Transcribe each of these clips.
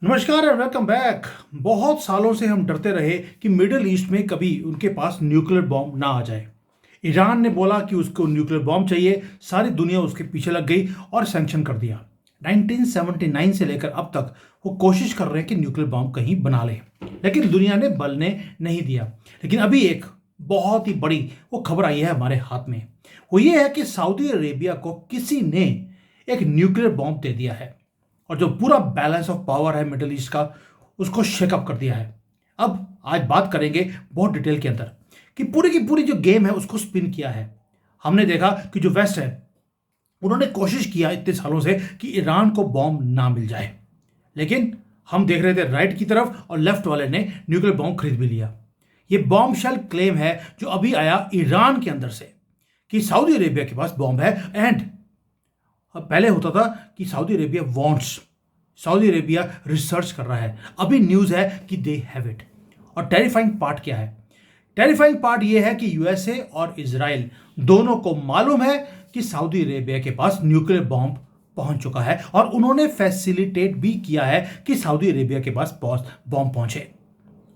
नमस्कार and welcome back. बहुत सालों से हम डरते रहे कि मिडिल ईस्ट में कभी उनके पास न्यूक्लियर बॉम्ब ना आ जाए। ईरान ने बोला कि उसको न्यूक्लियर बॉम्ब चाहिए, सारी दुनिया उसके पीछे लग गई और सैंक्शन कर दिया। 1979 से लेकर अब तक वो कोशिश कर रहे हैं कि न्यूक्लियर बॉम्ब कहीं बना ले, लेकिन दुनिया ने बलने नहीं दिया। लेकिन अभी एक बहुत ही बड़ी वो खबर आई है हमारे हाथ में। वो ये है कि सऊदी अरेबिया को किसी ने एक न्यूक्लियर बॉम्ब दे दिया है और जो पूरा बैलेंस ऑफ पावर है मिडिल ईस्ट का, उसको शेकअप कर दिया है। अब आज बात करेंगे बहुत डिटेल के अंदर कि पूरी की पूरी जो गेम है उसको स्पिन किया है। हमने देखा कि जो वेस्ट है उन्होंने कोशिश किया इतने सालों से कि ईरान को बॉम्ब ना मिल जाए, लेकिन हम देख रहे थे राइट की तरफ और लेफ्ट वाले ने न्यूक्लियर बॉम्ब खरीद भी लिया। ये बॉम्ब शेल क्लेम है जो अभी आया ईरान के अंदर से कि सऊदी अरेबिया के पास बॉम्ब है। एंड पहले होता था कि Saudi Arabia wants, Saudi Arabia research कर रहा है। अभी न्यूज़ है कि दे हैव इट। और टेरिफाइंग पार्ट क्या है? टेरिफाइंग पार्ट ये है कि यूएसए और इजराइल दोनों को मालूम है कि सऊदी अरेबिया के पास न्यूक्लियर बॉम्ब पहुंच चुका है और उन्होंने फैसिलिटेट भी किया है कि सऊदी अरेबिया के पास बॉम्ब पहुंचे,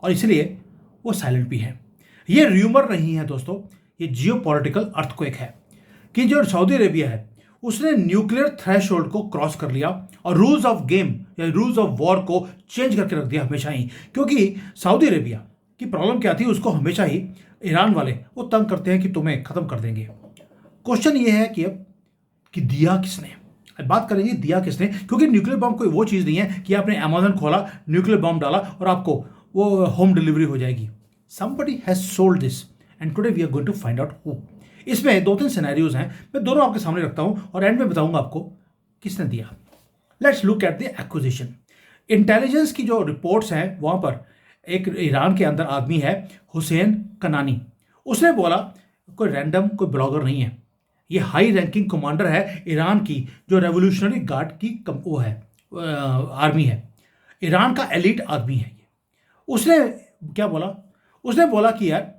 और इसलिए वो साइलेंट भी है। ये र्यूमर नहीं है दोस्तों, ये जियोपॉलिटिकल अर्थक्वेक है कि जो सऊदी अरेबिया है उसने न्यूक्लियर थ्रेशोल्ड को क्रॉस कर लिया और रूल्स ऑफ गेम या रूल्स ऑफ वॉर को चेंज करके रख दिया हमेशा ही। क्योंकि सऊदी अरेबिया की प्रॉब्लम क्या थी, उसको हमेशा ही ईरान वाले वो तंग करते हैं कि तुम्हें खत्म कर देंगे। क्वेश्चन ये है कि अब कि दिया किसने? अब बात करेंगे दिया किसने, क्योंकि न्यूक्लियर बॉम्ब कोई वो चीज़ नहीं है कि आपने अमेजन खोला, न्यूक्लियर बॉम्ब डाला और आपको वो होम डिलीवरी हो जाएगी। Somebody has sold this and today we are going to find out who. इसमें दो तीन सिनेरियोज हैं, मैं दोनों आपके सामने रखता हूं और एंड में बताऊंगा आपको किसने दिया। Let's look at the acquisition. Intelligence की जो रिपोर्ट्स हैं वहां पर एक ईरान के अंदर आदमी है हुसैन कनानी, उसने बोला कोई रैंडम कोई ब्लॉगर नहीं है, ये हाई रैंकिंग कमांडर है ईरान की जो रेवोल्यूशनरी गार्ड की वो है आर्मी है, ईरान का एलिट आदमी है ये। उसने क्या बोला? उसने बोला कि यार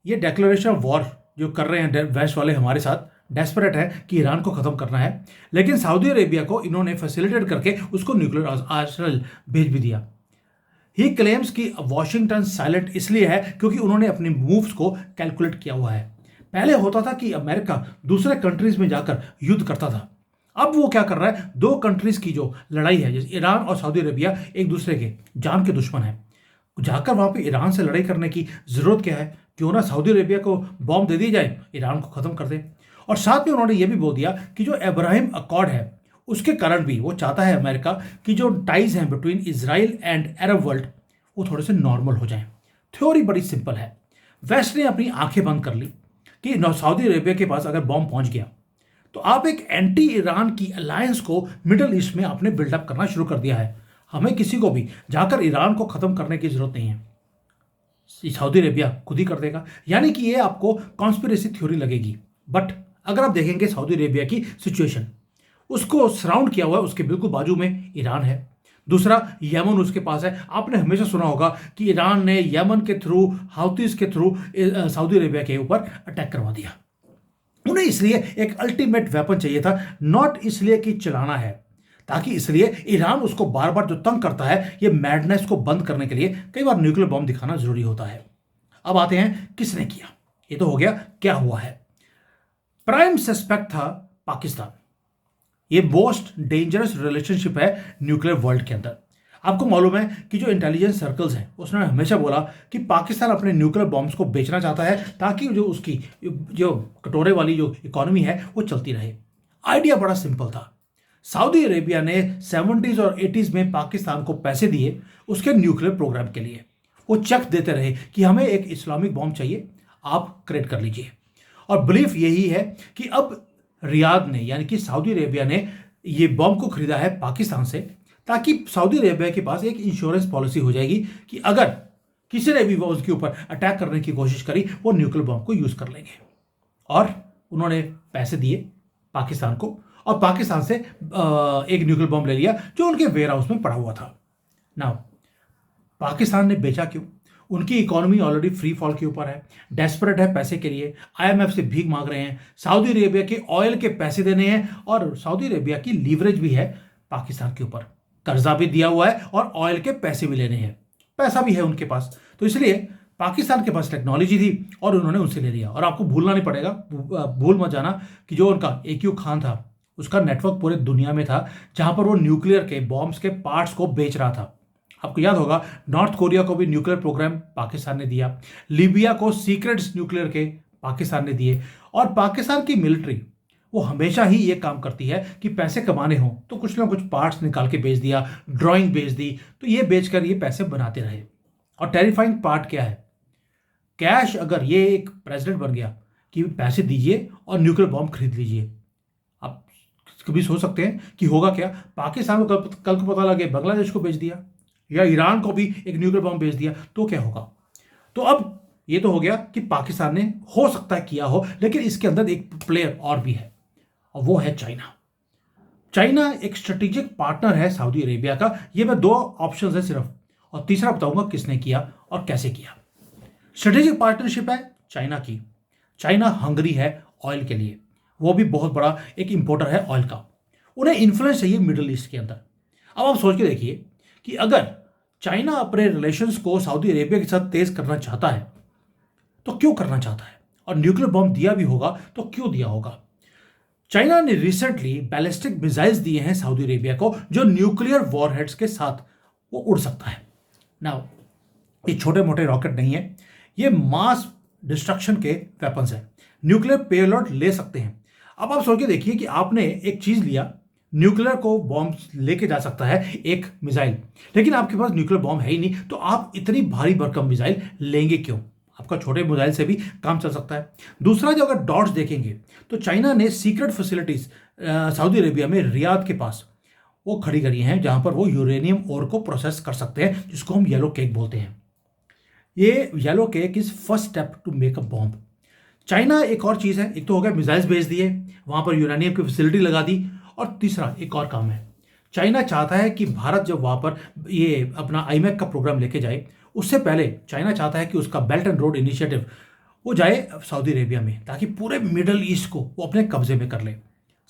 ये डिक्लेरेशन ऑफ वॉर जो कर रहे हैं वेस्ट वाले हमारे साथ, डेस्परेट है कि ईरान को खत्म करना है, लेकिन सऊदी अरेबिया को इन्होंने फैसिलिटेट करके उसको न्यूक्लियर आर्सेनल भेज भी दिया। ही क्लेम्स कि वॉशिंगटन साइलेंट इसलिए है क्योंकि उन्होंने अपने मूव्स को कैलकुलेट किया हुआ है। पहले होता था कि अमेरिका दूसरे कंट्रीज में जाकर युद्ध करता था, अब वो क्या कर रहा है, दो कंट्रीज की जो लड़ाई है जैसे ईरान और सऊदी अरेबिया एक दूसरे के जान के दुश्मन है, जाकर वहां पे ईरान से लड़ाई करने की जरूरत क्या है? क्यों ना सऊदी अरेबिया को बॉम्ब दे दी जाए, ईरान को खत्म कर दे। और साथ में उन्होंने ये भी बोल दिया कि जो अब्राहम अकॉर्ड है उसके कारण भी वो चाहता है अमेरिका कि जो टाइज हैं between Israel and Arab world वो थोड़े से नॉर्मल हो जाएं। थ्योरी बड़ी सिंपल है। वेस्ट ने अपनी आंखें बंद कर ली कि सऊदी अरेबिया के पास अगर बॉम्ब पहुंच गया तो आप एक एंटी ईरान की अलायंस को मिडिल ईस्ट में आपने बिल्डअप करना शुरू कर दिया है। हमें किसी को भी जाकर ईरान को खत्म करने की जरूरत नहीं है, सऊदी अरेबिया खुद ही कर देगा। यानी कि ये आपको कॉन्स्पिरेसी थ्योरी लगेगी, बट अगर आप देखेंगे सऊदी अरेबिया की सिचुएशन, उसको सराउंड किया हुआ है, उसके बिल्कुल बाजू में ईरान है, दूसरा यमन उसके पास है। आपने हमेशा सुना होगा कि ईरान ने यमन के थ्रू, हाउतीज के थ्रू सऊदी अरेबिया के ऊपर अटैक करवा दिया। उन्हें इसलिए एक अल्टीमेट वेपन चाहिए था, नॉट इसलिए कि चलाना है, ताकि इसलिए ईरान उसको बार बार जो तंग करता है, ये मैडनेस को बंद करने के लिए कई बार न्यूक्लियर बॉम्ब दिखाना जरूरी होता है। अब आते हैं किसने किया। ये तो हो गया क्या हुआ है। प्राइम सस्पेक्ट था पाकिस्तान। ये मोस्ट डेंजरस रिलेशनशिप है न्यूक्लियर वर्ल्ड के अंदर। आपको मालूम है कि जो इंटेलिजेंस सर्कल्स हैं उसने हमेशा बोला कि पाकिस्तान अपने न्यूक्लियर बॉम्ब्स को बेचना चाहता है ताकि जो उसकी जो कटोरे वाली जो इकोनॉमी है वो चलती रहे। आइडिया बड़ा सिंपल था। सऊदी अरेबिया ने 70s और 80s में पाकिस्तान को पैसे दिए उसके न्यूक्लियर प्रोग्राम के लिए। वो चेक देते रहे कि हमें एक इस्लामिक बॉम्ब चाहिए, आप क्रिएट कर लीजिए। और बिलीफ यही है कि अब रियाद ने यानी कि सऊदी अरेबिया ने ये बॉम्ब को खरीदा है पाकिस्तान से, ताकि सऊदी अरेबिया के पास एक इंश्योरेंस पॉलिसी हो जाएगी कि अगर किसी ने भी वो उसके ऊपर अटैक करने की कोशिश करी वो न्यूक्लियर बॉम्ब को यूज कर लेंगे। और उन्होंने पैसे दिए पाकिस्तान को और पाकिस्तान से एक न्यूक्लियर बॉम्ब ले लिया जो उनके वेयर हाउस में पड़ा हुआ था। नाउ पाकिस्तान ने बेचा क्यों? उनकी इकोनॉमी ऑलरेडी फ्री फॉल के ऊपर है, डेस्परेट है पैसे के लिए, आईएमएफ से भीख मांग रहे हैं, सऊदी अरेबिया के ऑयल के पैसे देने हैं और सऊदी अरेबिया की लीवरेज भी है पाकिस्तान के ऊपर। कर्जा भी दिया हुआ है और ऑयल के पैसे भी लेने हैं, पैसा भी है उनके पास। तो इसलिए पाकिस्तान के पास टेक्नोलॉजी थी और उन्होंने उनसे ले लिया। और आपको भूलना नहीं पड़ेगा, भूल मत जाना कि जो उनका AQ खान था, उसका नेटवर्क पूरे दुनिया में था, जहां पर वो न्यूक्लियर के बॉम्ब्स के पार्ट्स को बेच रहा था। आपको याद होगा, नॉर्थ कोरिया को भी न्यूक्लियर प्रोग्राम पाकिस्तान ने दिया, लीबिया को सीक्रेट्स न्यूक्लियर के पाकिस्तान ने दिए। और पाकिस्तान की मिलिट्री वो हमेशा ही ये काम करती है कि पैसे कमाने हों तो कुछ ना कुछ पार्ट्स निकाल के बेच दिया, ड्राइंग बेच दी, तो ये बेचकर ये पैसे बनाते रहे। और टेरिफाइंग पार्ट क्या है, कैश, अगर ये एक प्रेसिडेंट बन गया कि पैसे दीजिए और न्यूक्लियर बॉम्ब खरीद लीजिए, आप कभी सोच सकते हैं कि होगा क्या। पाकिस्तान को कल को पता लगे बांग्लादेश को बेच दिया या ईरान को भी एक न्यूक्लियर बॉम्ब बेच दिया तो क्या होगा। तो अब ये तो हो गया कि पाकिस्तान ने हो सकता है किया हो, लेकिन इसके अंदर एक प्लेयर और भी है और वो है चाइना। चाइना एक स्ट्रेटेजिक पार्टनर है सऊदी अरेबिया का। ये मैं 2 ऑप्शंस है सिर्फ, और तीसरा बताऊंगा किसने किया और कैसे किया। स्ट्रेटेजिक पार्टनरशिप है चाइना की। चाइना हंगरी है ऑयल के लिए, वो भी बहुत बड़ा एक इंपोर्टर है ऑयल का। उन्हें इन्फ्लुएंस चाहिए मिडिल ईस्ट के अंदर। अब आप सोच के देखिए कि अगर चाइना अपने रिलेशंस को सऊदी अरेबिया के साथ तेज करना चाहता है तो क्यों करना चाहता है, और न्यूक्लियर बॉम्ब दिया भी होगा तो क्यों दिया होगा। चाइना ने रिसेंटली बैलिस्टिक मिसाइल्स दिए हैं सऊदी अरेबिया को, जो न्यूक्लियर वॉरहेड्स के साथ वो उड़ सकता है। नाउ ये छोटे मोटे रॉकेट नहीं है, ये मास डिस्ट्रक्शन के वेपन्स है, न्यूक्लियर पेलोड ले सकते हैं। अब आप सोच के देखिए कि आपने एक चीज लिया, न्यूक्लियर को बॉम्ब लेके जा सकता है एक मिसाइल, लेकिन आपके पास न्यूक्लियर बॉम्ब है ही नहीं, तो आप इतनी भारी भरकम मिसाइल लेंगे क्यों। आपका छोटे मिसाइल से भी काम चल सकता है। दूसरा, जो अगर डॉट्स देखेंगे तो चाइना ने सीक्रेट फैसिलिटीज सऊदी अरेबिया में रियाद के पास वो खड़ी करी हैं, जहां पर वो यूरेनियम ओर को प्रोसेस कर सकते हैं, जिसको हम येलो केक बोलते हैं। ये yellow cake is first step to make a bomb. China एक और चीज है, एक तो हो गया मिसाइल्स भेज दिए, वहां पर यूरेनियम की फैसिलिटी लगा दी, और तीसरा एक और काम है, चाइना चाहता है कि भारत जब वहां पर ये अपना आईमैक का प्रोग्राम लेके जाए, उससे पहले चाइना चाहता है कि उसका बेल्ट एंड रोड इनिशिएटिव वो जाए सऊदी अरेबिया में, ताकि पूरे मिडल ईस्ट को वो अपने कब्जे में कर ले।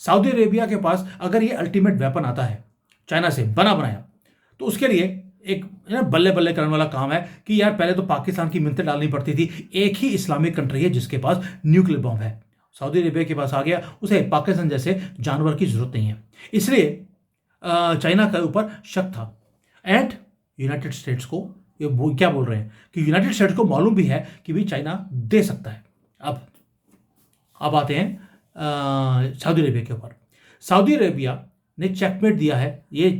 सऊदी अरेबिया के पास अगर ये अल्टीमेट वेपन आता है चाइना से बना बनाया, तो उसके लिए एक बल्ले बल्ले करने वाला काम है कि यार पहले तो पाकिस्तान की मिन्नतें डालनी पड़ती थी। एक ही इस्लामिक कंट्री है जिसके पास न्यूक्लियर बॉम्ब है, सऊदी अरेबिया के पास आ गया, उसे पाकिस्तान जैसे जानवर की जरूरत नहीं है। इसलिए चाइना के ऊपर शक था। एंड यूनाइटेड स्टेट्स को ये क्या बोल रहे हैं कि यूनाइटेड स्टेट्स को मालूम भी है कि भी चाइना दे सकता है। अब आते हैं सऊदी अरेबिया के ऊपर। सऊदी अरेबिया ने चेकमेट दिया है, ये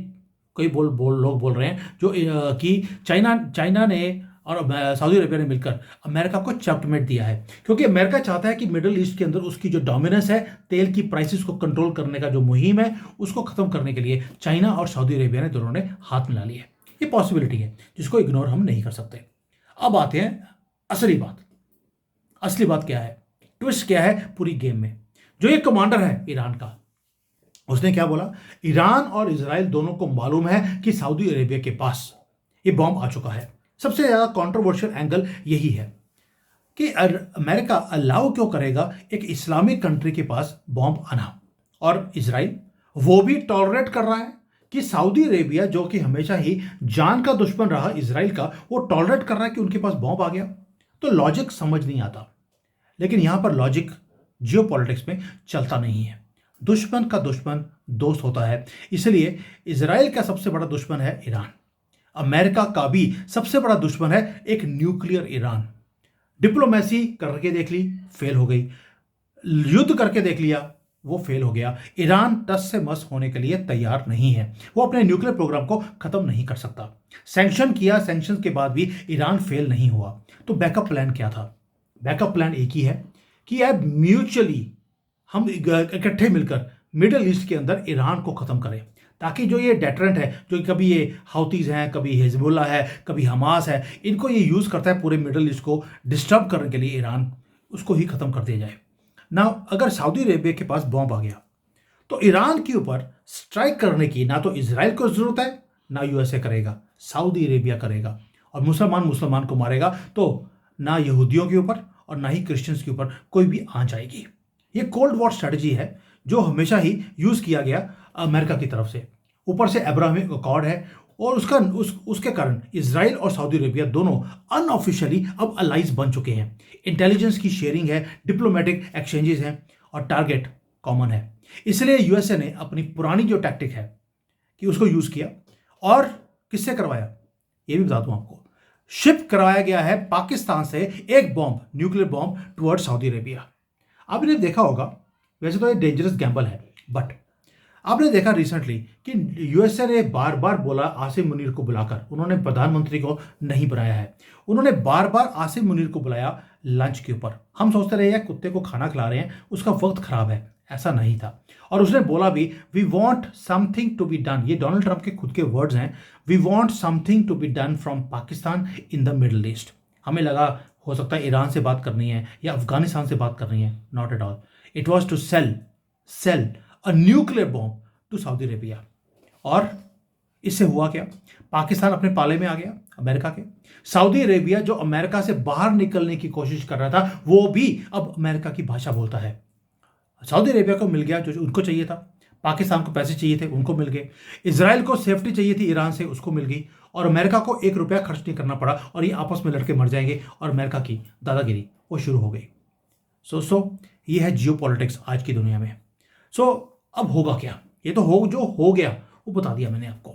कई लोग बोल रहे हैं जो कि चाइना ने और सऊदी अरेबिया ने मिलकर अमेरिका को चेकमेट दिया है, क्योंकि अमेरिका चाहता है कि मिडिल ईस्ट के अंदर उसकी जो डोमिनेंस है, तेल की प्राइसेस को कंट्रोल करने का जो मुहिम है, उसको खत्म करने के लिए चाइना और सऊदी अरेबिया ने दोनों ने हाथ मिला लिया। ये पॉसिबिलिटी है जिसको इग्नोर हम नहीं कर सकते। अब आते हैं असली बात क्या है, ट्विस्ट क्या है पूरी गेम में। जो ये कमांडर है ईरान का, उसने क्या बोला, ईरान और इजराइल दोनों को मालूम है कि सऊदी अरेबिया के पास ये बॉम्ब आ चुका है। सबसे ज्यादा कंट्रोवर्शियल एंगल यही है कि अमेरिका अलाउ क्यों करेगा एक इस्लामिक कंट्री के पास बॉम्ब आना, और इजराइल वो भी टॉलरेट कर रहा है कि सऊदी अरेबिया, जो कि हमेशा ही जान का दुश्मन रहा इजराइल का, वो टॉलरेट कर रहा है कि उनके पास बॉम्ब आ गया। तो लॉजिक समझ नहीं आता। लेकिन यहां पर लॉजिक जियोपॉलिटिक्स में चलता नहीं है। दुश्मन का दुश्मन दोस्त होता है, इसलिए इजराइल का सबसे बड़ा दुश्मन है ईरान। अमेरिका का भी सबसे बड़ा दुश्मन है एक न्यूक्लियर ईरान। डिप्लोमेसी करके देख ली, फेल हो गई। युद्ध करके देख लिया, वो फेल हो गया। ईरान टस से मस होने के लिए तैयार नहीं है, वो अपने न्यूक्लियर प्रोग्राम को खत्म नहीं कर सकता। सैंक्शन किया, सैंक्शन के बाद भी ईरान फेल नहीं हुआ। तो बैकअप प्लान क्या था? बैकअप प्लान एक ही है कि यार म्यूचुअली हम इकट्ठे मिलकर मिडिल ईस्ट के अंदर ईरान को खत्म करें, ताकि जो ये डेटरेंट है, जो कभी ये हाउतीज हैं, कभी हिजबुल्ला है, कभी हमास है, इनको ये यूज करता है पूरे मिडिल ईस्ट को डिस्टर्ब करने के लिए, ईरान उसको ही खत्म कर दिया जाए ना। अगर सऊदी अरेबिया के पास बॉम्ब आ गया तो ईरान के ऊपर स्ट्राइक करने की ना तो इजराइल को जरूरत है, ना यूएसए करेगा, सऊदी अरेबिया करेगा। और मुसलमान को मारेगा तो ना यहूदियों के ऊपर और ना ही क्रिश्चियंस के ऊपर कोई भी आ जाएगी। ये कोल्ड वॉर स्ट्रेटजी है जो हमेशा ही यूज किया गया अमेरिका की तरफ से। ऊपर से अब्राहमिक अकॉर्ड है, और उसके कारण इजराइल और सऊदी अरेबिया दोनों अनऑफिशियली अब अलाइज बन चुके हैं। इंटेलिजेंस की शेयरिंग है, डिप्लोमेटिक एक्सचेंजेस हैं, और टारगेट कॉमन है। इसलिए यूएसए ने अपनी पुरानी जो टैक्टिक है कि उसको यूज किया, और किससे करवाया ये भी बता दूं आपको। शिप करवाया गया है पाकिस्तान से एक bomb, nuclear bomb toward Saudi Arabia. आपने देखा होगा, वैसे तो ये डेंजरस गैम्बल है, बट आपने देखा रिसेंटली कि यूएसए ने बार बार बोला आसिम मुनीर को बुलाकर, उन्होंने प्रधानमंत्री को नहीं बुलाया है, उन्होंने बार बार आसिम मुनीर को बुलाया लंच के ऊपर। हम सोचते रहे यार कुत्ते को खाना खिला रहे हैं, उसका वक्त खराब है, ऐसा नहीं था। और उसने बोला भी we want something to be done, ये डोनाल्ड ट्रंप के खुद के वर्ड्स हैं, we want something to be done from Pakistan in the Middle East. हमें लगा हो सकता है ईरान से बात करनी है या अफगानिस्तान से बात करनी है, not at all. It was to sell a nuclear bomb to Saudi Arabia. और इससे हुआ क्या, पाकिस्तान अपने पाले में आ गया अमेरिका के। सऊदी अरेबिया जो अमेरिका से बाहर निकलने की कोशिश कर रहा था, वो भी अब अमेरिका की भाषा बोलता है। सऊदी अरेबिया को मिल गया जो उनको चाहिए था, पाकिस्तान को पैसे चाहिए थे, उनको मिल गए, इजराइल को सेफ्टी चाहिए थी ईरान से, उसको मिल गई, और अमेरिका को 1 रुपया खर्च नहीं करना पड़ा, और ये आपस में लड़के मर जाएंगे, और अमेरिका की दादागिरी वो शुरू हो गई। सो ये है जियो पॉलिटिक्स आज की दुनिया में। अब होगा क्या, ये तो जो हो गया वो बता दिया मैंने आपको,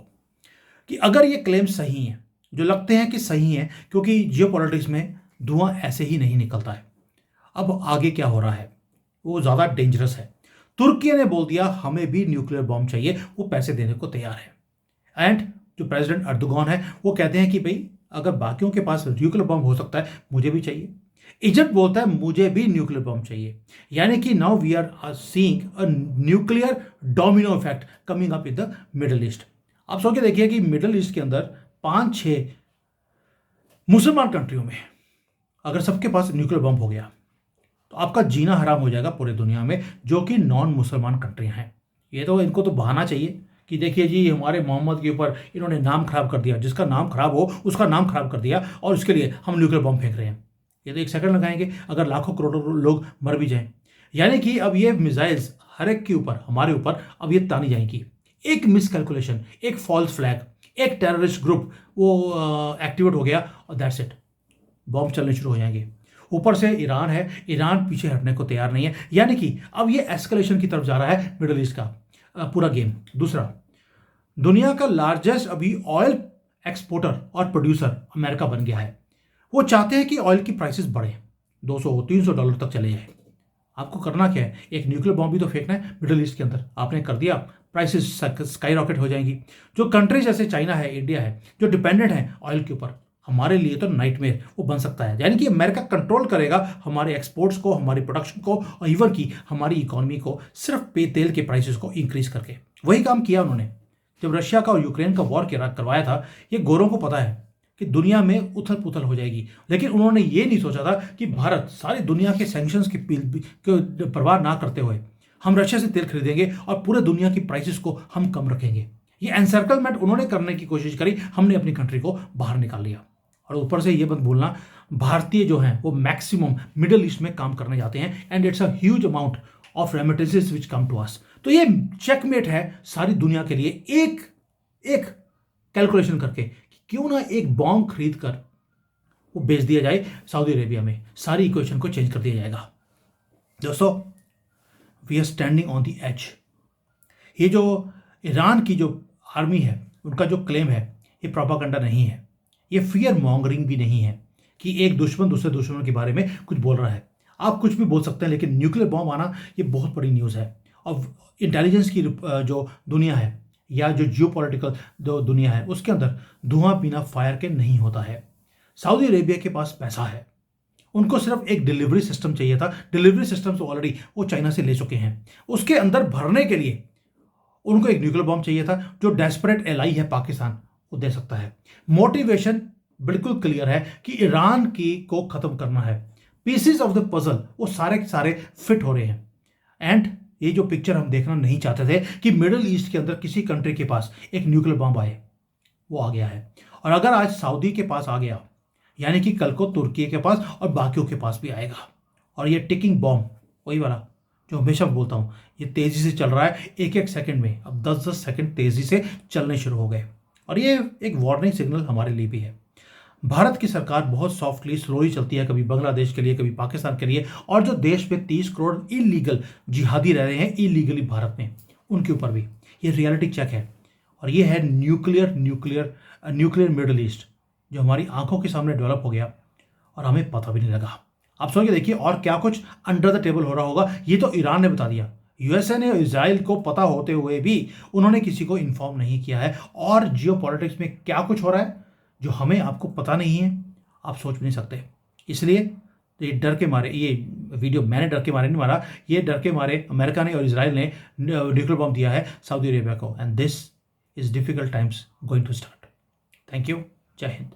कि अगर ये क्लेम सही हैं, जो लगते हैं कि सही हैं, क्योंकि जियो पॉलिटिक्स में धुआं ऐसे ही नहीं निकलता है। अब आगे क्या हो रहा है वो ज़्यादा डेंजरस है। तुर्की ने बोल दिया हमें भी न्यूक्लियर बॉम्ब चाहिए, वो पैसे देने को तैयार है। एंड जो प्रेसिडेंट अर्दोगान है वो कहते हैं कि भाई अगर बाकियों के पास न्यूक्लियर बॉम्ब हो सकता है, मुझे भी चाहिए। इजिप्ट बोलता है मुझे भी न्यूक्लियर बॉम्ब चाहिए। यानी कि now we are seeing a nuclear domino effect coming up in the Middle East. आप सोच के देखिए कि मिडल ईस्ट के अंदर 5-6 मुसलमान कंट्रियों में अगर सबके पास न्यूक्लियर बॉम्ब हो गया तो आपका जीना हराम हो जाएगा पूरे दुनिया में, जो कि नॉन मुसलमान कंट्रियां हैं। ये तो इनको तो बहाना चाहिए कि देखिए जी हमारे मोहम्मद के ऊपर इन्होंने नाम खराब कर दिया, जिसका नाम खराब हो उसका नाम खराब कर दिया, और उसके लिए हम न्यूक्लियर बॉम्ब फेंक रहे हैं। ये तो 1 सेकंड लगाएंगे अगर लाखों करोड़ों लोग मर भी जाएं। यानी कि अब ये मिसाइल्स हर एक के ऊपर, हमारे ऊपर अब ये तानी जाएंगी। एक मिसकैलकुलेशन, एक फॉल्स फ्लैग, एक टेररिस्ट ग्रुप वो एक्टिवेट हो गया, और दैट्स इट, बॉम्ब चलने शुरू हो जाएंगे। ऊपर से ईरान है, ईरान पीछे हटने को तैयार नहीं है। यानी कि अब ये एस्केलेशन की तरफ जा रहा है मिडल ईस्ट का पूरा गेम। दूसरा, दुनिया का लार्जेस्ट अभी ऑयल एक्सपोर्टर और प्रोड्यूसर अमेरिका बन गया है। वो चाहते हैं कि ऑयल की प्राइसेस बढ़े, $200-300 तक चले जाए। आपको करना क्या है, एक न्यूक्लियर बॉम्ब भी तो फेंकना है मिडल ईस्ट के अंदर। आपने कर दिया, प्राइसेस स्काई रॉकेट हो जाएंगी। जो कंट्रीज जैसे चाइना है, इंडिया है, जो डिपेंडेंट है ऑयल के ऊपर, हमारे लिए तो नाइटमेयर वो बन सकता है। यानी कि अमेरिका कंट्रोल करेगा हमारे एक्सपोर्ट्स को, हमारी प्रोडक्शन को, और इवन की हमारी इकोनॉमी को, सिर्फ तेल के प्राइसेस को इंक्रीज करके। वही काम किया उन्होंने जब रशिया का और यूक्रेन का वॉर करवाया था। ये गोरों को पता है कि दुनिया में उथल पुथल हो जाएगी, लेकिन उन्होंने ये नहीं सोचा था कि भारत सारी दुनिया के सैंक्शंस की परवाह ना करते हुए हम रशिया से तेल खरीदेंगे और पूरे दुनिया की प्राइसेस को हम कम रखेंगे। ये एनसर्कलमेंट उन्होंने करने की कोशिश करी, हमने अपनी कंट्री को बाहर निकाल लिया। और ऊपर से ये मत भूलना, भारतीय जो हैं वो मैक्सिमम मिडल ईस्ट में काम करने जाते हैं, and it's a huge amount of remittances which come to us. तो ये चेकमेट है सारी दुनिया के लिए, एक कैलकुलेशन करके कि क्यों ना एक बॉम्ब खरीद कर वो बेच दिया जाए सऊदी अरेबिया में, सारी इक्वेशन को चेंज कर दिया जाएगा। दोस्तों, we are standing on the edge. ये जो ईरान की जो आर्मी है उनका जो क्लेम है ये प्रोपागेंडा नहीं है, ये फियर मॉन्गरिंग भी नहीं है कि एक दुश्मन दूसरे दुश्मन के बारे में कुछ बोल रहा है। आप कुछ भी बोल सकते हैं, लेकिन न्यूक्लियर बॉम्ब आना ये बहुत बड़ी न्यूज़ है। और इंटेलिजेंस की जो दुनिया है या जो जियो पॉलिटिकल जो दुनिया है उसके अंदर धुआं बिना फायर के नहीं होता है। सऊदी अरेबिया के पास पैसा है, उनको सिर्फ एक डिलीवरी सिस्टम चाहिए था। डिलीवरी सिस्टम तो ऑलरेडी वो चाइना से ले चुके हैं। उसके अंदर भरने के लिए उनको एक न्यूक्लियर बॉम्ब चाहिए था, जो डेस्परेट एलाई है पाकिस्तान वो दे सकता है। मोटिवेशन बिल्कुल क्लियर है कि ईरान की को खत्म करना है। पीसेस ऑफ द पजल वो सारे के सारे फिट हो रहे हैं। एंड ये जो पिक्चर हम देखना नहीं चाहते थे कि मिडिल ईस्ट के अंदर किसी कंट्री के पास एक न्यूक्लियर बॉम्ब आए, वो आ गया है। और अगर आज सऊदी के पास आ गया, यानी कि कल को तुर्की के पास और बाकियों के पास भी आएगा। और ये टिकिंग बॉम्ब वही वाला, जो हमेशा मैं बोलता हूँ, ये तेज़ी से चल रहा है, एक एक सेकंड में अब 10-10 सेकंड तेज़ी से चलने शुरू हो गए। और ये एक वार्निंग सिग्नल हमारे लिए भी है। भारत की सरकार बहुत सॉफ्टली स्लोली चलती है, कभी बांग्लादेश के लिए, कभी पाकिस्तान के लिए, और जो देश में 30 करोड़ इलीगल जिहादी रह रहे हैं इलीगली भारत में, उनके ऊपर भी ये रियलिटी चेक है। और ये है न्यूक्लियर मिडल ईस्ट, जो हमारी आंखों के सामने डेवलप हो गया और हमें पता भी नहीं लगा। आप सोच के देखिए और क्या कुछ अंडर द टेबल हो रहा होगा। ये तो ईरान ने बता दिया, यूएसए ने इजराइल को पता होते हुए भी उन्होंने किसी को इन्फॉर्म नहीं किया है। और जियो पॉलिटिक्स में क्या कुछ हो रहा है जो हमें आपको पता नहीं है, आप सोच भी नहीं सकते। इसलिए ये डर के मारे, ये वीडियो मैंने डर के मारे नहीं मारा, ये डर के मारे अमेरिका ने और इजराइल ने न्यूक्लियर बम दिया है सऊदी अरेबिया को। And this is difficult times going to start. Thank you. Jai Hind.